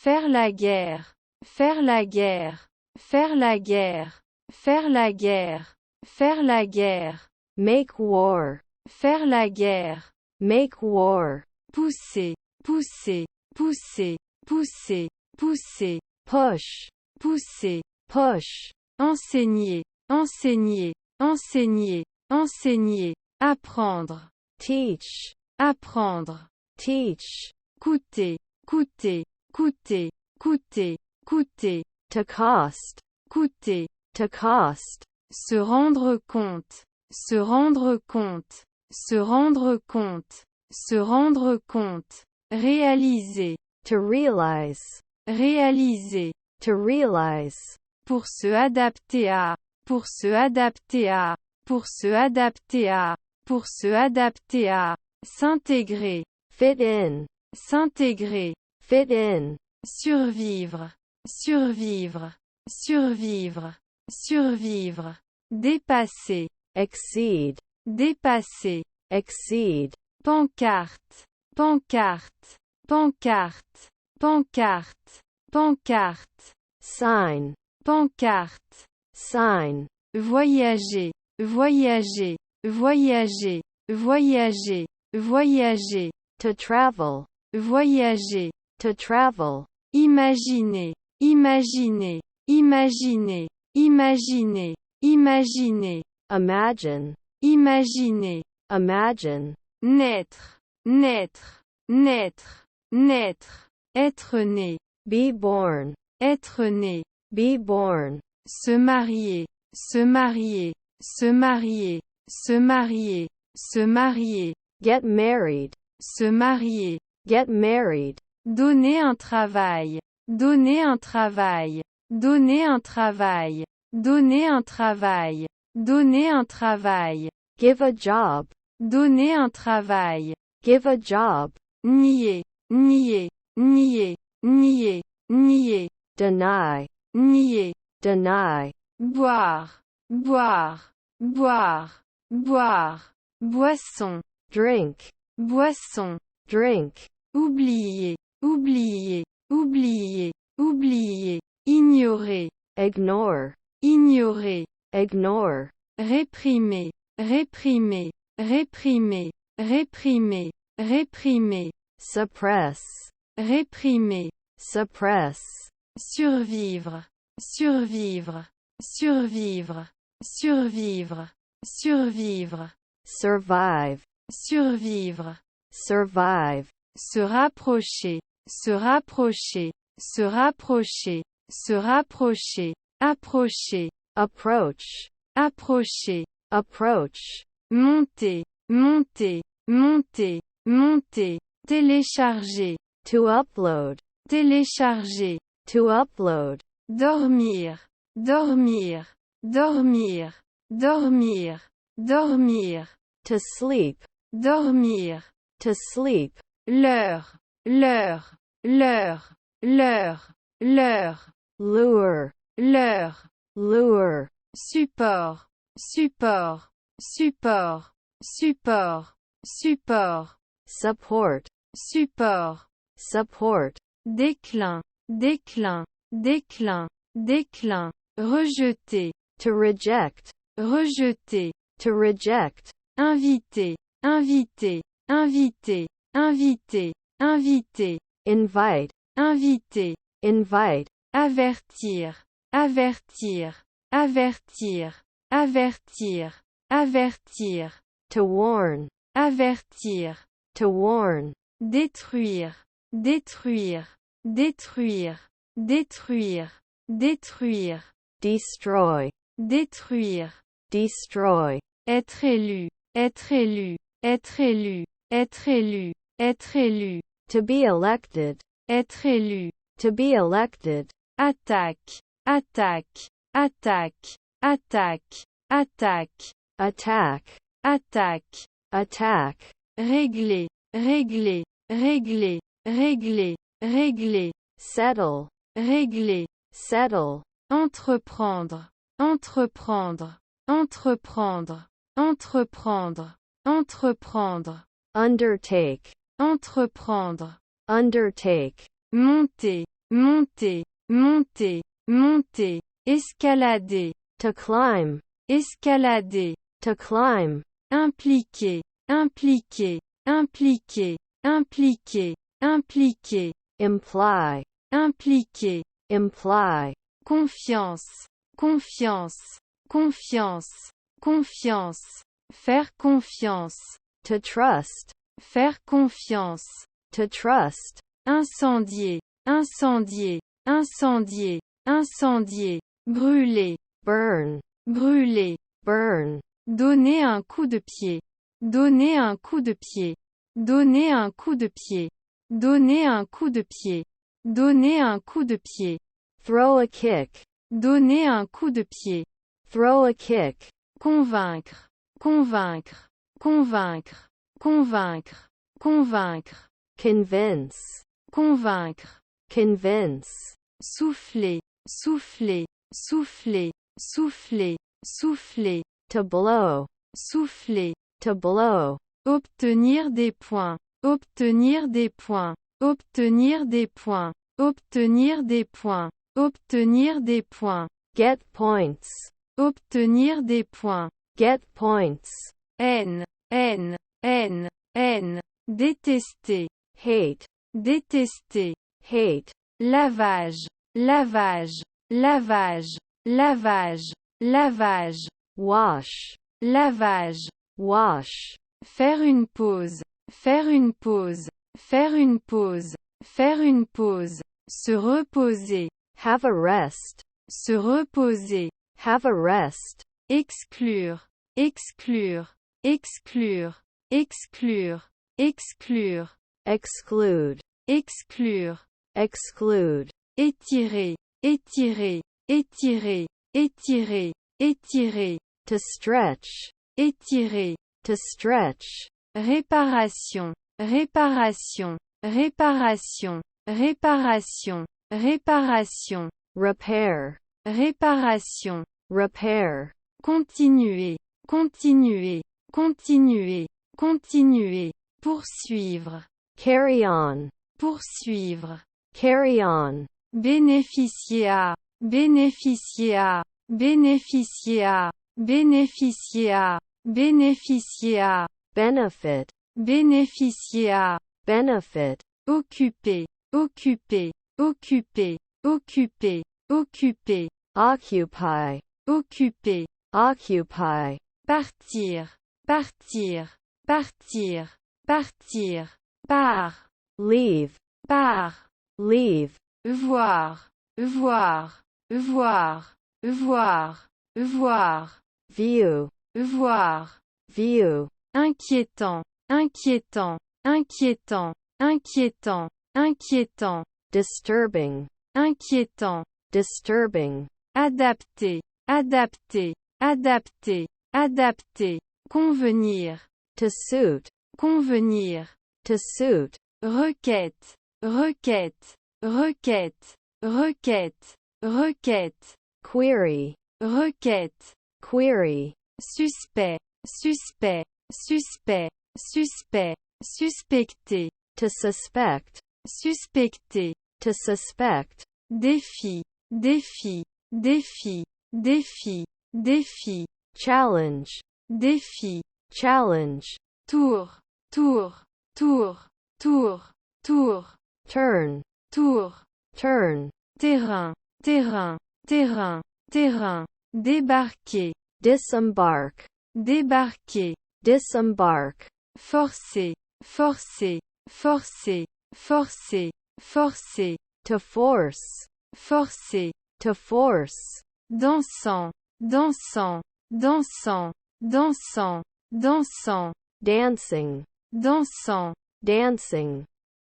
faire la guerre, faire la guerre, faire la guerre, faire la guerre, faire la guerre, make war, faire la guerre, make war, pousser, pousser, pousser, pousser, pousser, push, pousser, push, enseigner, enseigner, enseigner, enseigner, apprendre, teach, apprendre, teach, coûter, coûter, coûter, coûter, coûter, to cost, coûter, to cost, se rendre compte, se rendre compte, se rendre compte, se rendre compte, réaliser, to realize, réaliser, to realize, pour se adapter à, pour se adapter à, pour se adapter à, pour se adapter à, s'intégrer, fit in, s'intégrer, fit in, survivre, survivre, survivre, survivre, dépasser, exceed, dépasser, exceed, pancarte, pancarte, pancarte, pancarte, pancarte, sign, pancarte, sign, voyager, voyager, voyager, voyager, voyager, to travel, voyager, to travel, imaginer, imaginer, imaginer, imaginer, imaginer, imagine, imaginer, imagine, naître, naître, naître, naître, être né, be born, être né, be born, se marier, se marier, se marier, se marier, se marier, get married, se marier, get married, donner un travail, donner un travail, donner un travail, donner un travail, donner un travail, give a job, donner un travail, give a job, nier, nier, nier, nier, nier, deny, nier, deny, boire, boire, boire, boire, boisson, drink, boisson, drink, oublier, oublier, oublier, oublier, ignorer, ignore, ignorer, ignore, réprimer, réprimer, réprimer, réprimer, réprimer, suppress, réprimer, suppress, survivre, survivre, survivre, survivre, survivre, survive, survivre, survive, se rapprocher, se rapprocher, se rapprocher, se rapprocher, approcher, approach, approcher, approach, monter, monter, monter, monter, télécharger, to upload, télécharger, to upload, dormir, dormir, dormir, dormir, dormir, to sleep, dormir, to sleep, l'heure, l'heure, l'heure, l'heure, l'heure, lure, l'heure, lure, support, support, support, support, support, support, support, support, déclin, déclin, déclin, déclin, rejeter, to reject, rejeter, to reject, inviter, inviter, inviter, inviter, inviter, invite, inviter, invite, avertir, avertir, avertir, avertir, avertir, to warn, avertir, to warn, détruire, détruire, détruire, détruire, détruire, destroy, détruire, destroy, être élu, être élu, être élu, être élu, être élu, to be elected, être élu, to be elected, attaque, attaque, attaque, attaque, attaque, attack, attaque, attack, régler, régler, régler, régler, régler, settle, régler, settle, entreprendre, entreprendre, entreprendre, entreprendre, entreprendre, undertake, entreprendre, undertake, monter, monter, monter, monter, escalader, to climb, escalader, to climb, impliquer, impliquer, impliquer, impliquer, impliquer, imply, impliquer, imply, confiance, confiance, confiance, confiance, faire confiance, to trust, faire confiance, to trust, incendier, incendier, incendier, incendier, brûler, burn, brûler, burn, donner un coup de pied, donner un coup de pied, donner un coup de pied, donner un coup de pied, donner un coup de pied, throw a kick, donner un coup de pied, throw a kick, convaincre, convaincre, convaincre, convaincre, convaincre, convince, convaincre, convince, souffler, souffler, souffler, souffler, souffler, to blow, souffler, to blow, obtenir des points, obtenir des points, obtenir des points, obtenir des points, obtenir des points, get points, obtenir des points, get points, haine, haine, haine, haine, détester, hate, détester, hate, lavage, lavage, lavage, lavage, lavage, wash, lavage, wash, faire une pause, faire une pause, faire une pause, faire une pause, se reposer, have a rest, se reposer, have a rest, exclure, exclure, exclure, exclure, exclure, exclude, exclure, exclude, étirer, étirer, étirer, étirer, étirer, to stretch, étirer, to stretch, réparation, réparation, réparation, réparation, réparation, repair, réparation, repair, continuer, continuer, continuer, continuer, poursuivre, carry on, poursuivre, carry on, bénéficier à, bénéficier à, bénéficier à, bénéficier à, bénéficier à, benefit, bénéficier à, benefit, occuper, occuper, occuper, occuper, occuper, occupy, occuper, occupy, partir, partir, partir, partir, part, leave, part, leave, voir, voir, voir, voir, voir, view, voir, view, inquiétant, inquiétant, inquiétant, inquiétant, inquiétant, disturbing, inquiétant, disturbing, adapter, adapter, adapter, adapter, convenir, to suit, convenir, to suit, requête, requête, requête, requête, requête, query, requête, query, suspect, suspect, suspect, suspect, suspecter, to suspect, suspecter, to suspect, défi, défi, défi, défi, défi, challenge, défi, challenge, tour, tour, tour, tour, tour, turn, tour, turn, terrain, terrain, terrain, terrain, débarquer, disembark, débarquer, disembark, forcer, forcer, forcer, forcer, forcer, to force, forcer, to force, dansant, dansant, dansant, dansant, dansant, dancing, dansant, dancing,